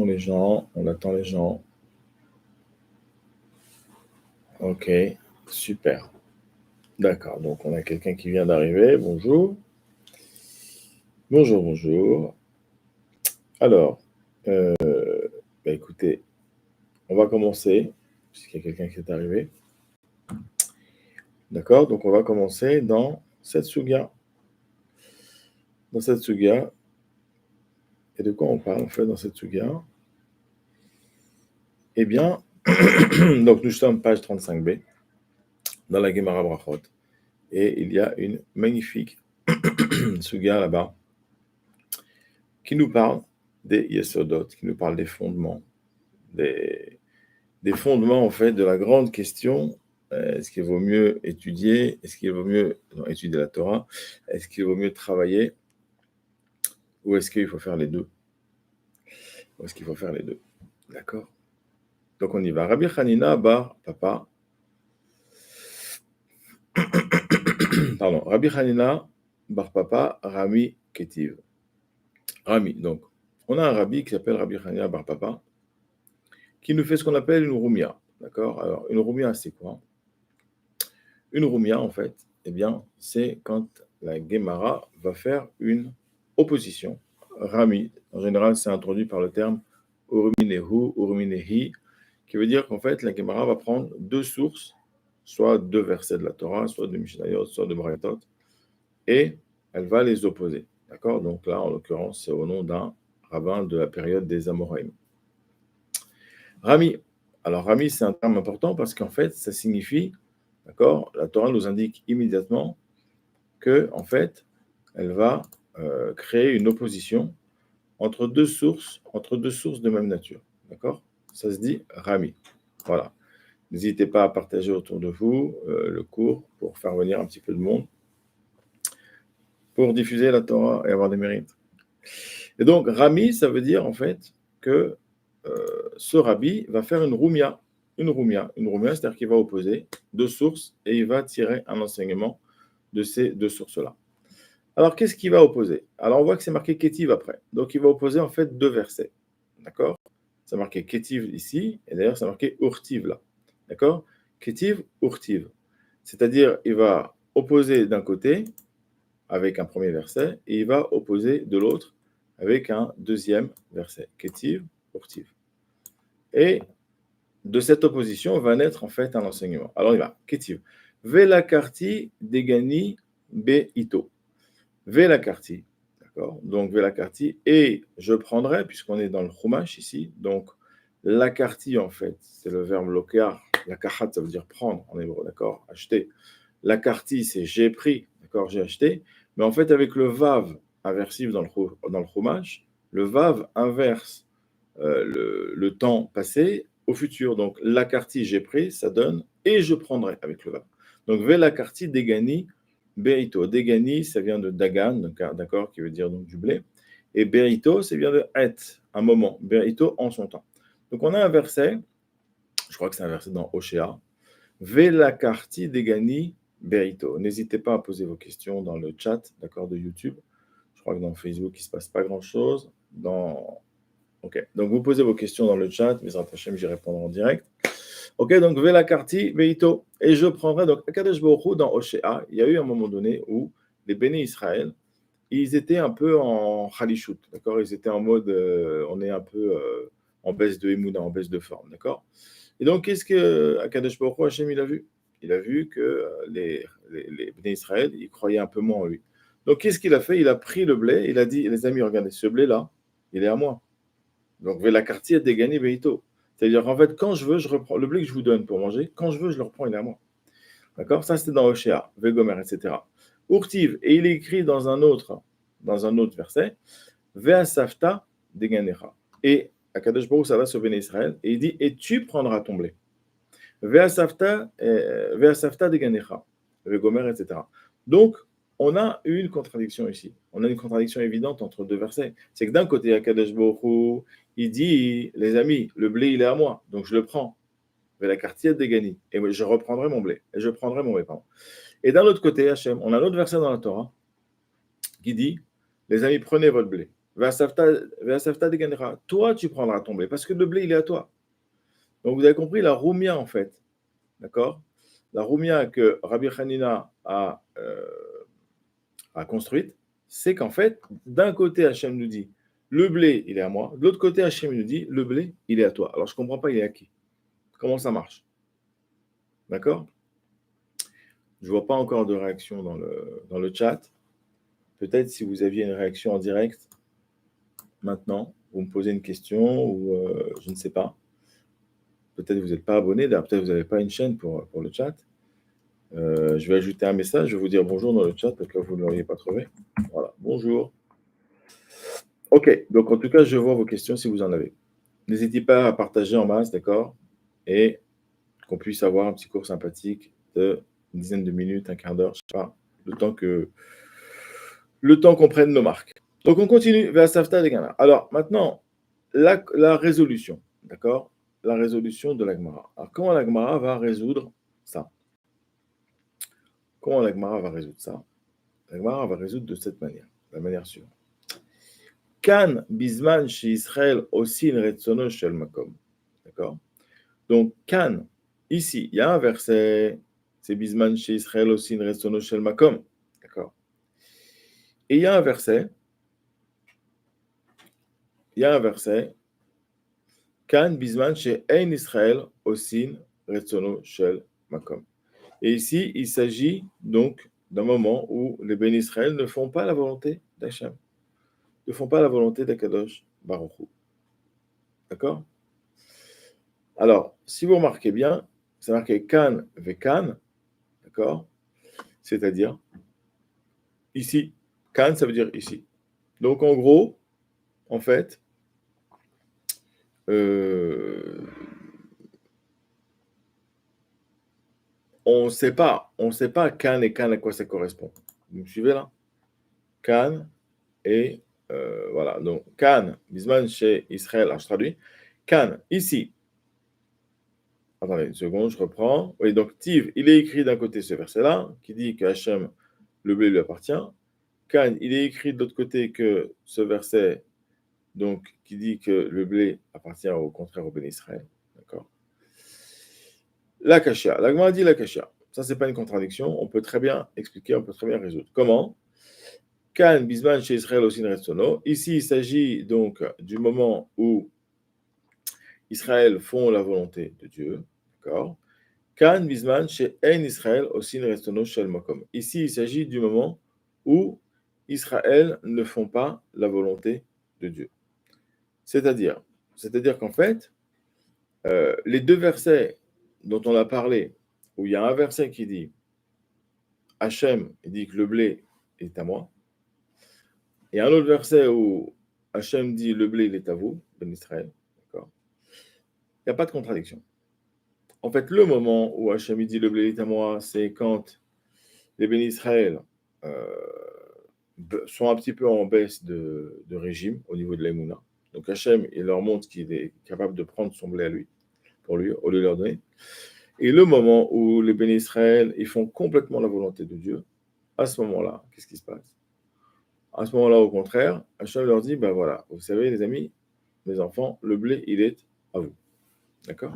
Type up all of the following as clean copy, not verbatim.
les gens, on attend les gens. Ok, super. D'accord, donc on a quelqu'un qui vient d'arriver. Bonjour. Bonjour, bonjour. Alors, écoutez, on va commencer, puisqu'il y a quelqu'un qui est arrivé. D'accord, donc on va commencer dans cette sugya. Dans cette sugya, et de quoi on parle en fait dans cette sugya? Eh bien, donc nous sommes page 35b, dans la Gemara Brachot, et il y a une magnifique sugya là-bas, qui nous parle des yesodot, qui nous parle des fondements, des fondements en fait de la grande question, est-ce qu'il vaut mieux étudier, est-ce qu'il vaut mieux étudier la Torah, est-ce qu'il vaut mieux travailler, ou est-ce qu'il faut faire les deux? Ou est-ce qu'il faut faire les deux? D'accord? Donc on y va. Rabbi Hanina bar papa. Pardon. Rabbi Hanina bar papa Rami Ketiv. Rami. Donc on a un rabbi qui s'appelle Rabbi Hanina bar papa qui nous fait ce qu'on appelle une rumia. D'accord? Alors une rumia c'est quoi? Une rumia en fait, eh bien c'est quand la Gemara va faire une opposition. Rami, en général c'est introduit par le terme Uruminehu, Uruminehi, qui veut dire qu'en fait, la Gemara va prendre deux sources, soit deux versets de la Torah, soit de Mishnayot, soit de Braïtot, et elle va les opposer. D'accord? Donc là, en l'occurrence, c'est au nom d'un rabbin de la période des Amoraïm. Rami. Alors, Rami, c'est un terme important parce qu'en fait, ça signifie, d'accord, la Torah nous indique immédiatement que, en fait, elle va créer une opposition entre deux sources de même nature. D'accord? Ça se dit Rami. Voilà. N'hésitez pas à partager autour de vous le cours pour faire venir un petit peu de monde, pour diffuser la Torah et avoir des mérites. Et donc, Rami, ça veut dire en fait que ce rabbi va faire une rumia. Une rumia, c'est-à-dire qu'il va opposer deux sources et il va tirer un enseignement de ces deux sources-là. Alors, qu'est-ce qu'il va opposer? Alors, on voit que c'est marqué Ketiv après. Donc, il va opposer en fait deux versets. D'accord? C'est marqué Ketiv ici, et d'ailleurs, c'est marqué Urtiv là. D'accord? Ketiv, Urtiv. C'est-à-dire, il va opposer d'un côté avec un premier verset, et il va opposer de l'autre avec un deuxième verset. Ketiv, Urtiv. Et de cette opposition va naître en fait un enseignement. Alors, il va. Ketiv. Velakarti degani beito. Velakarti. D'accord? Donc, Velakarti. Et je prendrai, puisqu'on est dans le Chumash ici, donc Lakarti, en fait, c'est le verbe lokar. Lakahat, ça veut dire prendre en hébreu, d'accord? Acheter. Lakarti, c'est j'ai pris, d'accord? J'ai acheté. Mais en fait, avec le vav inversif dans le Chumash, le vav inverse le temps passé au futur. Donc, Lakarti, j'ai pris, ça donne et je prendrai avec le vav. Donc, Velakarti degani beito. Degani, ça vient de dagan, d'accord, qui veut dire donc du blé. Et beito, ça vient de et, un moment. Beito en son temps. Donc, on a un verset, je crois que c'est un verset dans Oshéa. Velakarti degani beito. N'hésitez pas à poser vos questions dans le chat, d'accord, de YouTube. Je crois que dans Facebook, il ne se passe pas grand-chose. Ok, donc vous posez vos questions dans le chat, mes Hashem, j'y répondrai en direct. Ok, donc Velakarti beito. Et je prendrai, donc Akadosh Baruch Hu dans Oshéa, il y a eu un moment donné où les béné Israël, ils étaient un peu en Khalishut, d'accord? Ils étaient en mode, on est un peu en baisse de Emouna, en baisse de forme, d'accord? Et donc, qu'est-ce que Akadosh Baruch Hu, Hashem, il a vu? Il a vu que les béné Israël, ils croyaient un peu moins en lui. Donc, qu'est-ce qu'il a fait? Il a pris le blé, il a dit, les amis, regardez, ce blé-là, il est à moi. Donc, Velakarti a dégagné Beito. C'est-à-dire, en fait, quand je veux, je reprends le blé que je vous donne pour manger, quand je veux, je le reprends, il est à moi. D'accord? Ça, c'était dans Oshéa, Vegomer, etc. Urtiv, et il est écrit dans un autre verset, Veasafta deganecha. Et Akadosh Baruch Hu, ça va sur Béné Israël, et il dit, et tu prendras ton blé. Veasafta deganecha. Vegomer, etc. Donc, on a une contradiction ici. On a une contradiction évidente entre deux versets. C'est que d'un côté, Akadosh Baruch Hu, il dit, les amis, le blé, il est à moi, donc je le prends. Velakarti degani. Et je reprendrai mon blé. Et je prendrai mon blé, pardon. Et d'un autre côté, Hachem, on a un autre verset dans la Torah qui dit, les amis, prenez votre blé. Ve'asafta deganera. Toi, tu prendras ton blé, parce que le blé, il est à toi. Donc, vous avez compris la roumia, en fait. D'accord? La roumia que Rabbi Hanina a construite, c'est qu'en fait, d'un côté, Hachem nous dit, le blé, il est à moi. De l'autre côté, Hachem nous dit, le blé, il est à toi. Alors, je ne comprends pas, il est à qui? Comment ça marche? D'accord? Je ne vois pas encore de réaction dans le chat. Peut-être si vous aviez une réaction en direct, maintenant, vous me posez une question ou je ne sais pas. Peut-être vous n'êtes pas abonné, d'ailleurs, peut-être vous n'avez pas une chaîne pour le chat. Je vais ajouter un message, je vais vous dire bonjour dans le chat, parce que vous ne l'auriez pas trouvé. Voilà, bonjour. Ok, donc en tout cas, je vois vos questions si vous en avez. N'hésitez pas à partager en masse, d'accord? Et qu'on puisse avoir un petit cours sympathique de une dizaine de minutes, un quart d'heure, je ne sais pas, le temps qu'on prenne nos marques. Donc on continue vers Safta les Gana. Alors maintenant, la résolution, d'accord? La résolution de l'Agmara. Alors comment l'Agmara va résoudre ça? Comment l'Agmara va résoudre ça? L'Agmara va résoudre de cette manière, de la manière suivante. Kan bisman chez Israël aussi une retsono shel makom. D'accord? Donc, Kan, ici, il y a un verset, c'est bisman chez Israël aussi une retsono shel makom. D'accord? Et il y a un verset, Kan bisman chez Ein Israël aussi retsono shel makom. Et ici, il s'agit donc d'un moment où les bénis Israël ne font pas la volonté d'Hachem, ne font pas la volonté d'Akadosh Baruch Hu. D'accord? Alors, si vous remarquez bien, c'est marqué Kan ve Kan, d'accord? C'est-à-dire ici. Kan, ça veut dire ici. Donc, en gros, en fait, on ne sait pas Kan et Kan à quoi ça correspond. Vous me suivez là? Kan et voilà. Donc, Kan, Bisman chez Israël, alors je traduis. Kan, ici. Attendez une seconde, je reprends. Oui, donc Tiv, il est écrit d'un côté ce verset-là, qui dit que Hachem, le blé lui appartient. Kan, il est écrit de l'autre côté que ce verset, donc, qui dit que le blé appartient au contraire au béni Israël. D'accord? La kasha. La Gemara dit la kasha. Ça, c'est pas une contradiction. On peut très bien expliquer, on peut très bien résoudre. Comment? Kan, bisman chez Israël aussi retsono. Ici, il s'agit donc du moment où Israël font la volonté de Dieu. D'accord? Kan bisman chez En Israël aussi retsono shel makom. Ici, il s'agit du moment où Israël ne font pas la volonté de Dieu. C'est-à-dire qu'en fait, les deux versets dont on a parlé, où il y a un verset qui dit Hachem, il dit que le blé est à moi, et un autre verset où Hachem dit le blé il est à vous, Ben Israël, d'accord? Il n'y a pas de contradiction. En fait, le moment où Hachem dit le blé est à moi, c'est quand les Ben Israël sont un petit peu en baisse de régime au niveau de l'Emouna. Donc Hachem, il leur montre qu'il est capable de prendre son blé à lui, pour lui, au lieu de leur donner. Et le moment où les bénis Israël, ils font complètement la volonté de Dieu, à ce moment-là, qu'est-ce qui se passe? À ce moment-là, au contraire, Hachem leur dit, ben voilà, vous savez les amis, mes enfants, le blé, il est à vous. D'accord?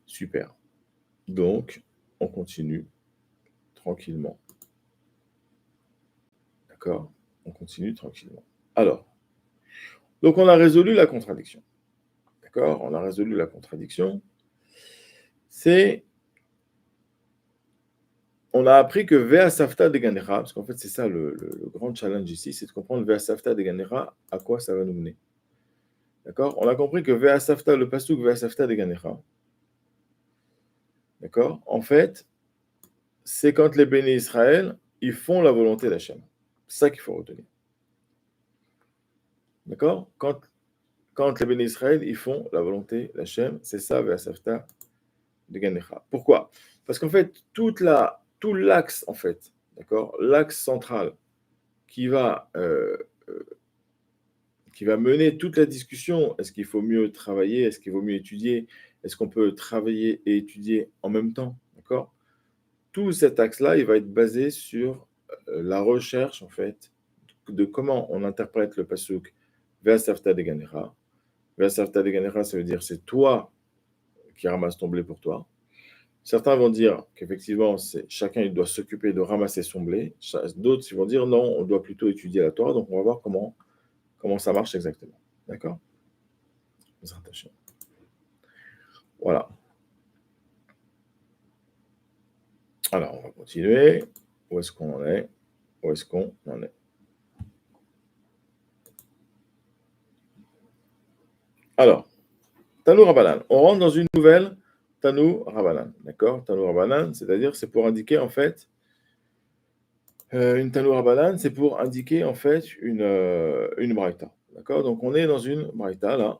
Super. Donc, on continue tranquillement. D'accord? On continue tranquillement. Alors, donc on a résolu la contradiction. D'accord? On a résolu la contradiction. On a appris que Vea Safta de Ganera, parce qu'en fait c'est ça le grand challenge ici, c'est de comprendre Vea Safta de Ganera, à quoi ça va nous mener. D'accord? On a compris que Vea Safta, le pasuk Vea Safta de Ganera, d'accord? En fait, c'est quand les bénis Israël, ils font la volonté d'Hachem. C'est ça qu'il faut retenir. D'accord? Quand les bénis Israël, ils font la volonté d'Hachem, c'est ça Vea Safta de Ganera. Pourquoi? Parce qu'en fait, tout l'axe, en fait, d'accord? L'axe central qui va mener toute la discussion. Est-ce qu'il faut mieux travailler? Est-ce qu'il vaut mieux étudier? Est-ce qu'on peut travailler et étudier en même temps? D'accord? Tout cet axe-là, il va être basé sur la recherche, en fait, de comment on interprète le pasuk Ve'asafta deganecha. Ve'asafta deganecha, ça veut dire c'est toi qui ramasses ton blé pour toi. Certains vont dire qu'effectivement, chacun il doit s'occuper de ramasser son blé. D'autres ils vont dire non, on doit plutôt étudier la Torah. Donc on va voir comment ça marche exactement. D'accord? Voilà. Alors, on va continuer. Où est-ce qu'on en est? Où est-ce qu'on en est? Alors, Tanou Rabanan. On rentre dans une nouvelle Tanou Rabanan. D'accord? Tanou Rabanan, c'est-à-dire, c'est pour indiquer en fait, une Tanou Rabanan, c'est pour indiquer en fait une Braïta. D'accord? Donc, on est dans une Braïta là.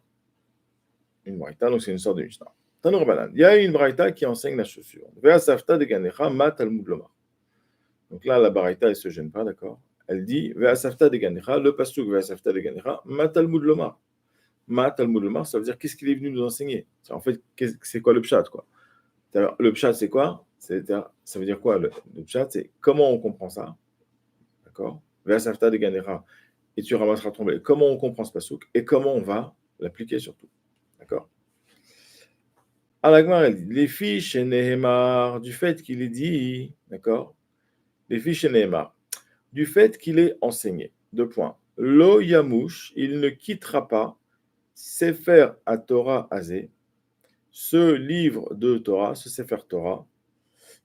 Une Braïta, donc c'est une sorte de Mishnah. Tanou Rabanan. Il y a une Braïta qui enseigne la chose suivante. Ve'asafta de ganecha ma talmud lomar. Donc là, la Braïta, elle ne se gêne pas, d'accord? Elle dit Ve'asafta de ganecha, le pasuk Ve'asafta de ganecha, ma talmud lomar. Ma talmud lomar, ça veut dire qu'est-ce qu'il est venu nous enseigner? En fait, c'est quoi le pshat, quoi? Le pshat, c'est quoi? Ça veut dire quoi, le pshat? C'est comment on comprend ça, d'accord? Ve'asafta de ganecha, et tu ramasseras ton blé. Comment on comprend ce pasuk et comment on va l'appliquer surtout, d'accord? Alagmar, elle dit les fiches chez Nehemar, du fait qu'il est dit, d'accord? Les fiches chez Nehemar, du fait qu'il est enseigné. Deux points. Lo Yamouche, il ne quittera pas Sefer à Torah Azé, ce livre de Torah, ce Sefer Torah,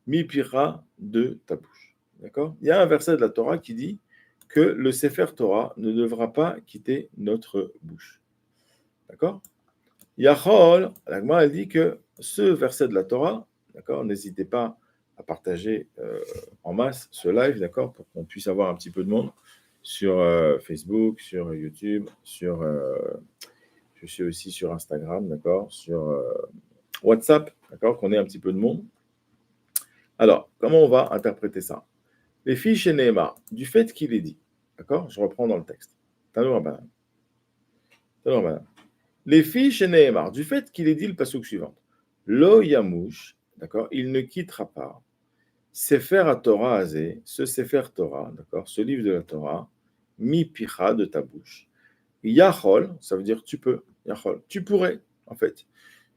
mi-pira de ta bouche. D'accord? Il y a un verset de la Torah qui dit que le Sefer Torah ne devra pas quitter notre bouche. D'accord? Yachol, l'Agma, elle dit que ce verset de la Torah, d'accord, n'hésitez pas à partager en masse ce live, d'accord, pour qu'on puisse avoir un petit peu de monde sur Facebook, sur YouTube, je suis aussi sur Instagram, d'accord, sur WhatsApp, d'accord, qu'on ait un petit peu de monde. Alors, comment on va interpréter ça? Les filles chez Nehemar, du fait qu'il est dit, d'accord, je reprends dans le texte. Tanou Rabbanan. Les filles chez Nehemar, du fait qu'il est dit le pasuk suivant, Lo Yamouche, d'accord, il ne quittera pas Sefer à Torah Azé, ce Sefer Torah, d'accord, ce livre de la Torah, mi picha de ta bouche. Yachol, ça veut dire tu peux, Yachol, tu pourrais, en fait.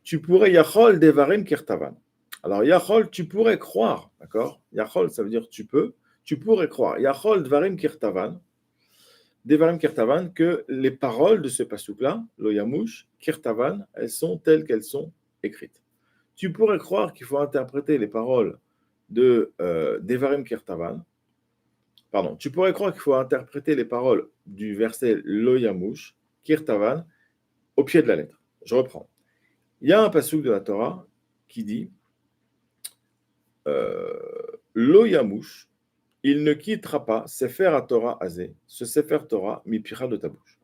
Tu pourrais, Yachol devarim kirtavan. Alors, Yachol, tu pourrais croire, d'accord? Yachol, ça veut dire tu peux, tu pourrais croire. Yachol devarim kirtavan. Devarim Kirtavan, que les paroles de ce pasuk-là, lo Yamouche, Kirtavan, elles sont telles qu'elles sont écrites. Tu pourrais croire qu'il faut interpréter les paroles de Devarim Kirtavan, pardon, tu pourrais croire qu'il faut interpréter les paroles du verset lo Yamouche, Kirtavan, au pied de la lettre. Je reprends. Il y a un pasuk de la Torah qui dit lo Yamouche, il ne quittera pas Sefer à Torah Azé, ce Sefer Torah, mi pira de ta bouche.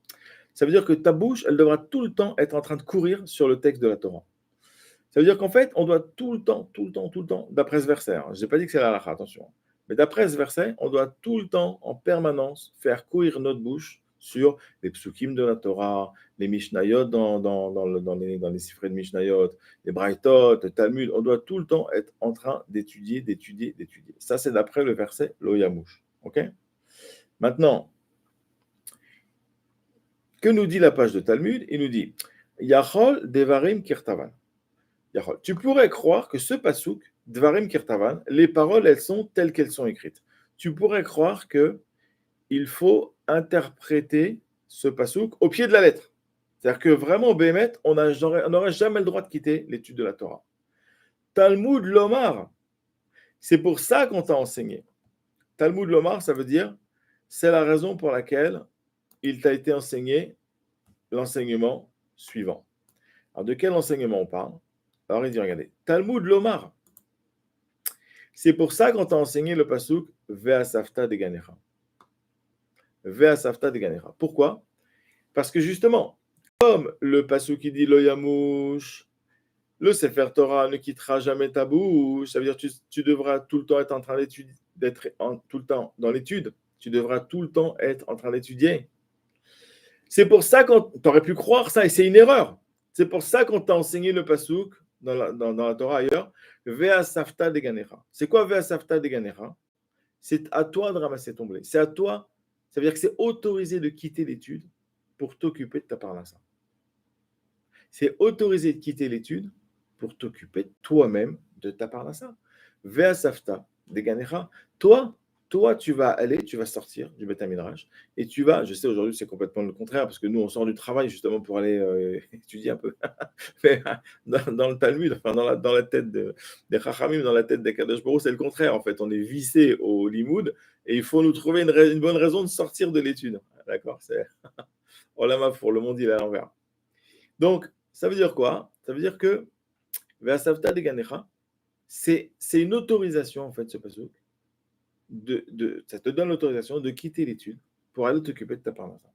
Ça veut dire que ta bouche, elle devra tout le temps être en train de courir sur le texte de la Torah. Ça veut dire qu'en fait, on doit tout le temps, d'après ce verset, je n'ai pas dit que c'est la halakha, attention, mais d'après ce verset, on doit tout le temps, en permanence, faire courir notre bouche sur les psukim de la Torah, les Mishnayot dans les siffrés de Mishnayot, les Braithot, le Talmud. On doit tout le temps être en train d'étudier. Ça, c'est d'après le verset Lo Yamouche. Ok? Maintenant, que nous dit la page de Talmud? Il nous dit Yachol Devarim Kirtavan. Yachol. Tu pourrais croire que ce pasuk, Devarim Kirtavan, les paroles, elles sont telles qu'elles sont écrites. Tu pourrais croire que il faut interpréter ce pasuk au pied de la lettre. C'est-à-dire que vraiment, Bémet, on n'aurait jamais le droit de quitter l'étude de la Torah. Talmud Lomar, c'est pour ça qu'on t'a enseigné. Talmud Lomar, ça veut dire, c'est la raison pour laquelle il t'a été enseigné l'enseignement suivant. Alors, de quel enseignement on parle? Alors, il dit, regardez, Talmud Lomar. C'est pour ça qu'on t'a enseigné le pasuk Ve'asafta de Ganecha. Ve'asafta de Ganecha. Pourquoi? Parce que justement, comme le pasuk qui dit Lo Yamouche, le Sefer Torah ne quittera jamais ta bouche, ça veut dire que tu devras tout le temps être en train d'étudier, tout le temps dans l'étude. Tu devras tout le temps être en train d'étudier. C'est pour ça qu'on t'aurais pu croire ça, et c'est une erreur. C'est pour ça qu'on t'a enseigné le pasuk dans la Torah ailleurs, Ve'asafta de Ganecha. C'est quoi Ve'asafta de Ganecha? C'est à toi de ramasser ton blé. C'est à toi. Ça veut dire que c'est autorisé de quitter l'étude pour t'occuper de ta parnassa. C'est autorisé de quitter l'étude pour t'occuper toi-même de ta parnassa. Vea safta, deganecha. Toi, tu vas aller, tu vas sortir du Beth Midrash et tu vas, je sais aujourd'hui c'est complètement le contraire parce que nous on sort du travail justement pour aller étudier un peu. Mais dans le Talmud, enfin dans la tête des Chachamim, dans la tête des Kadosh Baruch, c'est le contraire en fait. On est vissé au limoud et il faut nous trouver une bonne raison de sortir de l'étude. D'accord. C'est Olama pour le monde il est à l'envers. Donc, ça veut dire quoi? Ça veut dire que Ve'asavta deganecha, c'est une autorisation, en fait, ce pasuk. Ça te donne l'autorisation de quitter l'étude pour aller t'occuper de ta parnassa.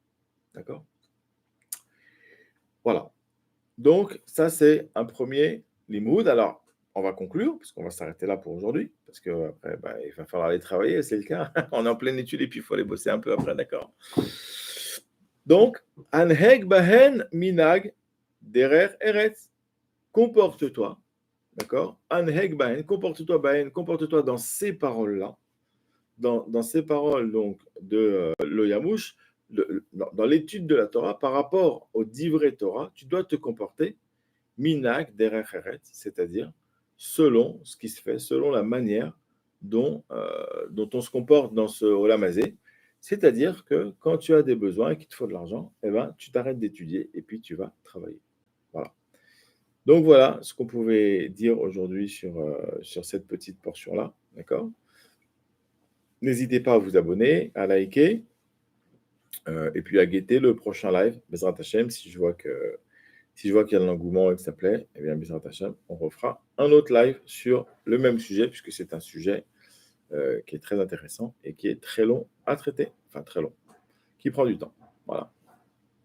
D'accord? Voilà. Donc, ça, c'est un premier limoud. Alors, on va conclure, parce qu'on va s'arrêter là pour aujourd'hui, parce qu'après, il va falloir aller travailler, c'est le cas. On est en pleine étude et puis il faut aller bosser un peu après, d'accord? Donc, Anheg bahen minag derer eretz. Comporte-toi, d'accord? Anheg bahen, comporte-toi dans ces paroles-là, dans ces paroles donc de l'Oyamouche, dans l'étude de la Torah, par rapport au divrei Torah, tu dois te comporter minak derech eretz, c'est-à-dire selon ce qui se fait, selon la manière dont on se comporte dans ce olamazé, c'est-à-dire que quand tu as des besoins et qu'il te faut de l'argent, eh ben, tu t'arrêtes d'étudier et puis tu vas travailler. Voilà. Donc voilà ce qu'on pouvait dire aujourd'hui sur cette petite portion-là. D'accord? N'hésitez pas à vous abonner, à liker, et puis à guetter le prochain live, Bezrat Hashem, si je vois qu'il y a de l'engouement et que ça plaît, eh bien Bezrat Hashem, on refera un autre live sur le même sujet, puisque c'est un sujet qui est très intéressant et qui est très long à traiter, enfin très long, qui prend du temps. Voilà.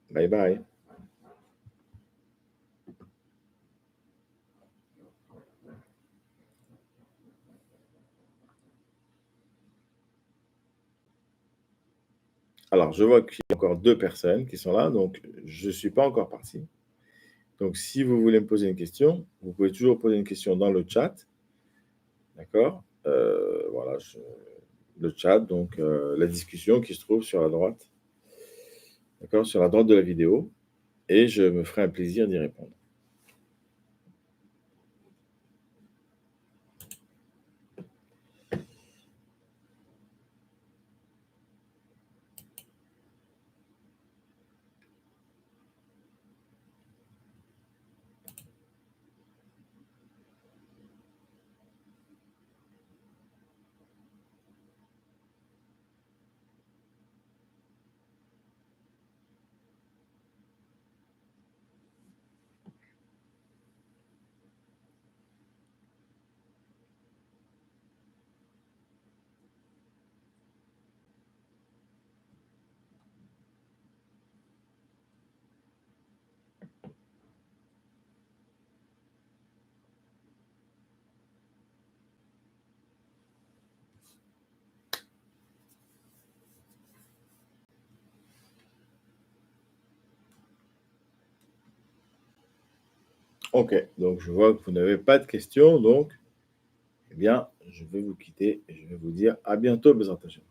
Bye bye. Alors, je vois qu'il y a encore 2 personnes qui sont là, donc je ne suis pas encore parti. Donc, si vous voulez me poser une question, vous pouvez toujours poser une question dans le chat. D'accord? Voilà, le chat, donc la discussion qui se trouve sur la droite. D'accord? Sur la droite de la vidéo. Et je me ferai un plaisir d'y répondre. Ok, donc je vois que vous n'avez pas de questions, donc, eh bien, je vais vous quitter et je vais vous dire à bientôt, Bezrat Hashem.